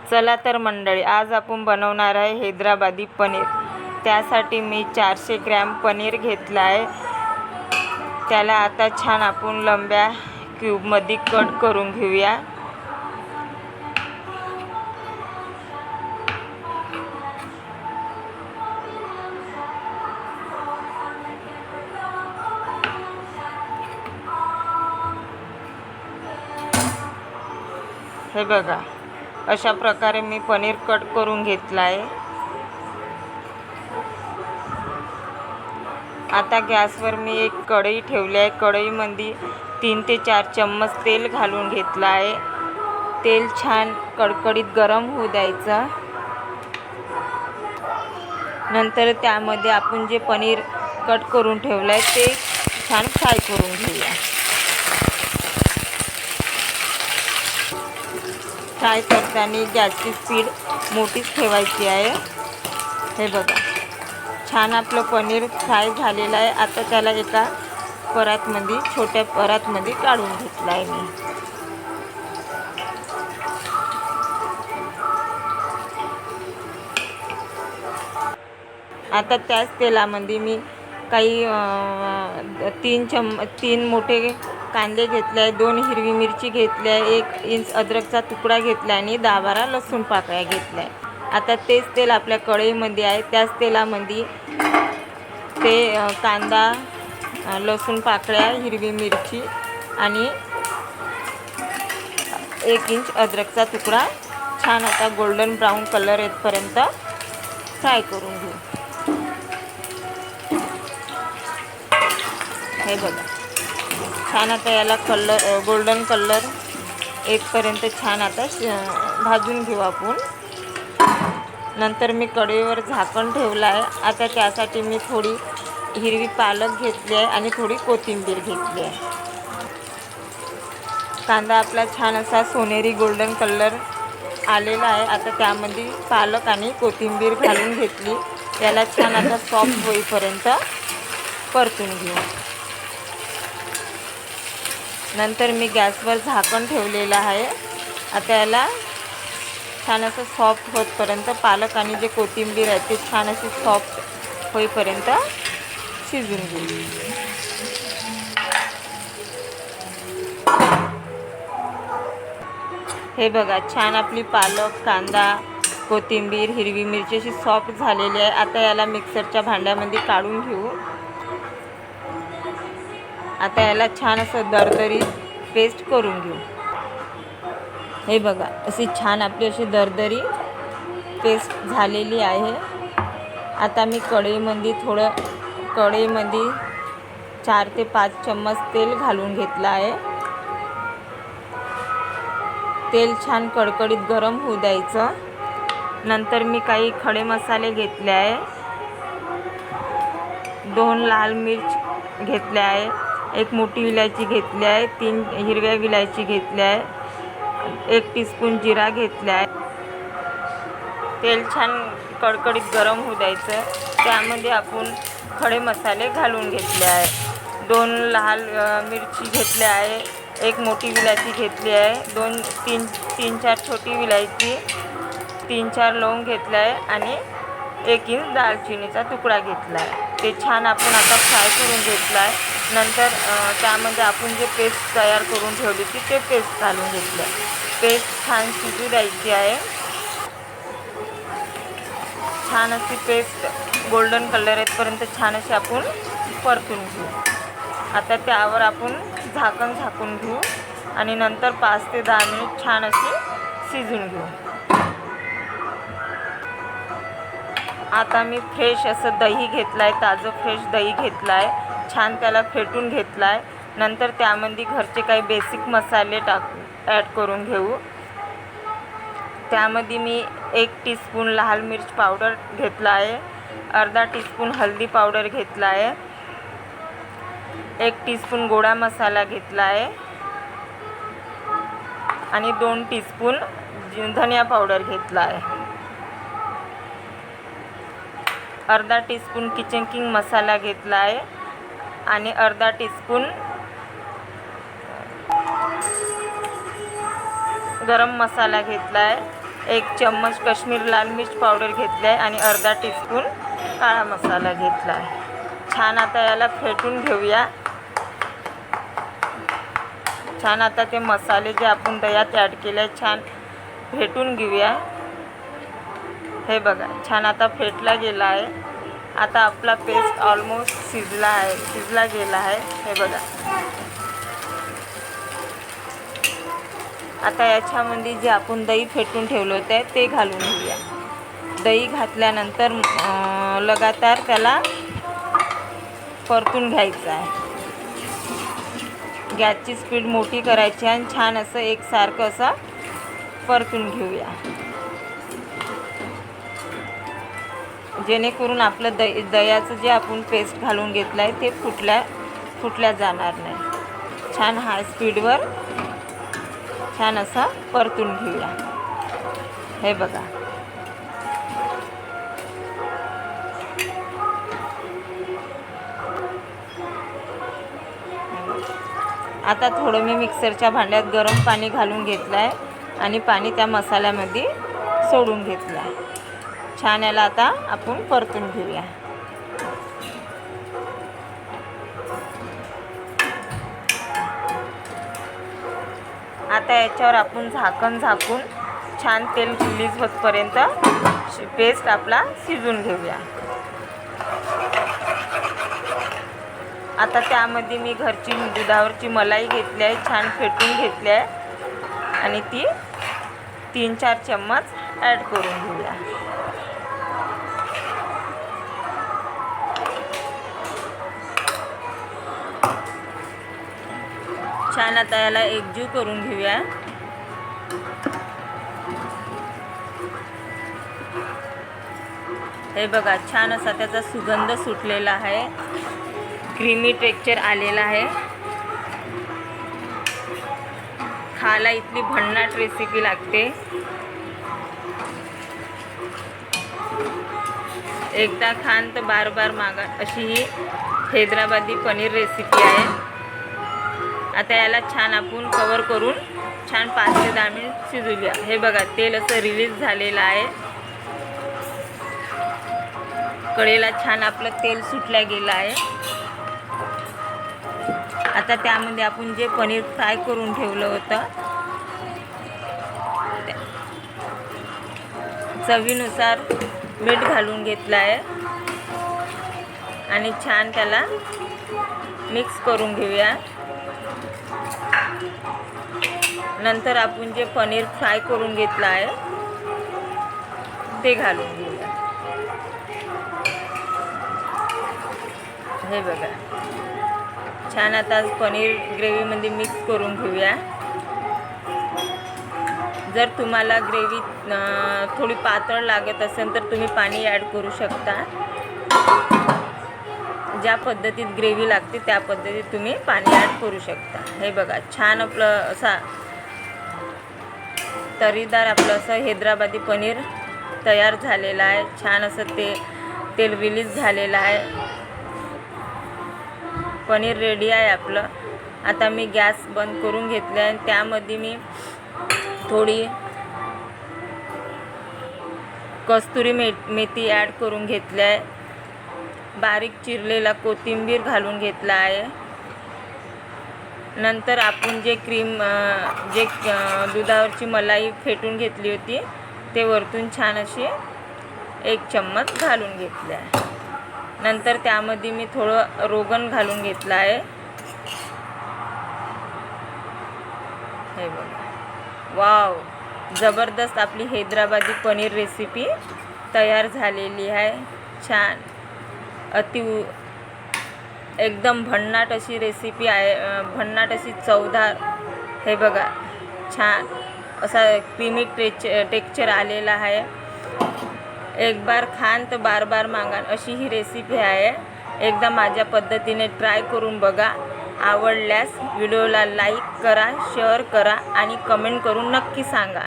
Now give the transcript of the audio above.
चला तर मंडळी, आज आपण बनवणार आहे हैदराबादी पनीर। त्यासाठी मी 400 ग्रॅम पनीर घेतला आहे। त्याला आता छान आपण लंब्या क्यूबमध्ये कट करून घेऊया। हे बघा, अशा प्रकारे मी पनीर कट करून घेतला आहे। आता गॅसवर मी एक कढई ठेवली आहे। कढईमध्ये 3 ते 4 चम्मच तेल घालून घेतला आहे। तेल छान कडकडीत गरम होऊ द्यायचं। नंतर त्यामध्ये आपण जे पनीर कट करून ठेवलं आहे ते छान फ्राय करून घेऊया। फ्राय करताना गॅसची स्पीड मोठीच ठेवायची आहे। हे बघा, छान आपलं पनीर फ्राय झालेलं आहे। आता त्याला एका परातमध्ये, छोट्या परातमध्ये काढून घेतलं आहे मी। आता त्याच तेलामध्ये मी काही 3 मोठे कांदे घेतले आहे, 2 हिरवी मिरची घेतली आहे, 1 इंच अद्रकचा तुकडा घेतला आहे आणि 10-12 लसूण पाकळ्या घेतल्या आहे। आता तेच तेल आपल्या कढईमध्ये आहे। त्याच तेलामध्ये ते कांदा, लसूण पाकळ्या, हिरवी मिरची आणि 1 इंच अद्रकचा तुकडा छान आता गोल्डन ब्राऊन कलर येतपर्यंत फ्राय करून घेऊ। हे बघा, छान आता याला गोल्डन कलर येतपर्यंत छान आता भाजून घेऊ आपण। नंतर मी कढईवर झाकण ठेवलं आहे। आता त्यासाठी मी थोडी हिरवी पालक घेतली आहे आणि थोडी कोथिंबीर घेतली आहे। कांदा आपला छान असा सोनेरी गोल्डन कलर आलेला आहे। आता त्यामध्ये पालक आणि कोथिंबीर घालून घेतली। याला छान आता सॉफ्ट होईपर्यंत परतून घेऊ। नंतर मी गॅसवर झाकण ठेवलेलं आहे। आता याला छान असं सॉफ्ट होतपर्यंत, पालक आणि जे कोथिंबीर आहे ते छान असे सॉफ्ट होईपर्यंत शिजून घेऊ। हे बघा, छान आपली पालक, कांदा, कोथिंबीर, हिरवी मिरची अशी सॉफ्ट झालेली आहे। आता याला मिक्सरच्या भांड्यामध्ये काढून घेऊ। आता याला छान असं दरदरी पेस्ट करून घेऊ। हे बघा, अशी छान आपली अशी दरदरी पेस्ट झालेली आहे। आता मी कढईमध्ये 4 ते 5 चम्मच तेल घालून घेतलं आहे। तेल छान कडकडीत गरम होऊ द्यायचं। नंतर मी काही खडे मसाले घेतले आहे। 2 लाल मिर्च घेतले आहे, 1 मोठी विलायची घेतली आहे, 3 हिरव्या विलायची घेतल्या आहे, 1 टीस्पून जिरा घेतला आहे। तेल छान कडकडीत गरम होऊ द्यायचं। त्यामध्ये आपण खडे मसाले घालून घेतले आहे। 2 लाल मिरची घेतल्या आहे, 1 मोठी विलायची घेतली आहे, 3-4 छोटी विलायची, 3-4 लवंग घेतला आहे आणि 1 इंच दालचिनीचा तुकडा घेतला आहे। ते छान आपण आता फ्राय करून घेतला आहे। नंतर त्यामध्ये आपण जे पेस्ट तयार करून ठेवली होती ते पेस्ट घालून घेतलं आहे। पेस्ट छान शिजू द्यायची आहे। छान अशी पेस्ट गोल्डन कलर येतपर्यंत छान अशी आपण परतून घेऊ। आता त्यावर आपण झाकून घेऊ आणि नंतर 5 ते 10 मिनिट छान अशी शिजून घेऊ। आता मी फ्रेश असं दही घेतलं आहे, ताजं फ्रेश दही घेतलं आहे। छान त्याला फेटून घेतला आहे। नंतर त्यामध्ये घरचे काही बेसिक मसाले ॲड करून घेऊ। त्यामध्ये मी 1 टीस्पून लाल मिर्च पावडर घेतला आहे, अर्धा टीस्पून हळदी पावडर घेतला आहे, 1 टीस्पून गोडा मसाला घेतला आहे आणि 2 टीस्पून धनिया पावडर घेतला आहे, अर्धा टीस्पून किचन किंग मसाला घेतला आहे आणि अर्धा टीस्पून गरम मसाला घेतला आहे। 1 चम्मच काश्मीर लाल मिर्च पावडर घेतली आहे आणि अर्धा टीस्पून काळा मसाला घेतला आहे. छान आता याला फेटून घेऊया. छान आता ते मसाले जे आपण दह्यात ॲड केले आहे छान फेटून घेऊया. हे बघा छान आता फेटला गेला आहे. आता आपला पेस्ट ऑलमोस्ट शिजला गेला आहे. हे बघा आता याच्यामध्ये जे आपण दही फेटून ठेवलं होतं ते घालून घेऊया. दही घातल्यानंतर लगातार त्याला परतून घ्यायचं आहे. गॅसची स्पीड मोठी करायची आणि छान असं एकसारखं असं परतून घेऊया, जेणेकरून आपलं दह्याचं जे आपण पेस्ट घालून घेतलं आहे ते फुटल्या जाणार नाही. छान हाय स्पीडवर छान असं परतून घेऊया. हे बघा आता थोडं मी मिक्सरच्या भांड्यात गरम पाणी घालून घेतलं आहे आणि पाणी त्या मसाल्यामध्ये सोडून घेतलं आहे. छान याला आता आपण परतून घेऊया. आता याच्यावर आपण झाकून छान तेल रिलीज होतपर्यंत पेस्ट आपला शिजून घेऊया. आता त्यामध्ये मी घरची दुधावरची मलाई घेतली आहे, छान फेटून घेतली आहे आणि ती 3-4 चम्मच ॲड करून घेऊया. छान आता याला एकजीव करून घेऊया. हे बघा छान असा त्याचा सुगंध सुटलेला आहे, क्रीमी टेक्स्चर आलेला आहे. खायला इतकी भन्नाट रेसिपी लागते. एकदा खान तर बार बार मागा अशी ही हैदराबादी पनीर रेसिपी आहे. आता याला छान आपण कवर करून छान 5 ते 10 मिनिट शिजूया. हे बघा तेल असं रिलीज झालेलं आहे. कढईला छान आपलं तेल सुटल्या गेलं आहे. आता त्यामध्ये आपण जे पनीर फ्राय करून ठेवलं होतं चवीनुसार मीठ घालून घेतलं आहे आणि छान त्याला मिक्स करून घेऊया. नंतर आपण जे पनीर फ्राय करून घेतलं आहे ते घालून घेऊया. हे बघा छान आता पनीर ग्रेव्हीमध्ये मिक्स करून घेऊया. जर तुम्हाला ग्रेव्ही थोडी पातळ लागत असेल तर तुम्ही पाणी ॲड करू शकता. ज्या पद्धतीत ग्रेव्ही लागते त्या पद्धतीत तुम्ही पाणी ॲड करू शकता. हे बघा छान आपलं असा तरीदार आपलं असं हैदराबादी पनीर तयार झालेलं आहे. छान असं तेल रिलीज झालेलं आहे. पनीर रेडी आहे आपलं. आता मी गॅस बंद करून घेतले आहे. त्यामध्ये मी थोडी कस्तुरी मेथी ॲड करून घेतली आहे. बारीक चिरलेला कोथिंबीर घालून घेतला आहे. नंतर आपण जे दुधावरची मलाई फेटून घेतली होती ते वरतून छान अशी 1 चम्मच घालून घेतले आहे. नंतर त्यामध्ये मी थोडं रोगन घालून घेतलं आहे. हे बघा वाव, जबरदस्त आपली हैदराबादी पनीर रेसिपी तयार झालेली आहे. छान एकदम भन्नाट अशी रेसिपी आहे, भन्नाट अशी चवदार. हे बघा छान असा क्रीमी टेक्स्चर आलेला आहे. एक बार खान तर बार बार मागा अशी ही रेसिपी आहे. एकदा माझ्या पद्धतीने ट्राय करून बघा. आवडल्यास व्हिडिओला लाईक करा, शेअर करा आणि कमेंट करून नक्की सांगा.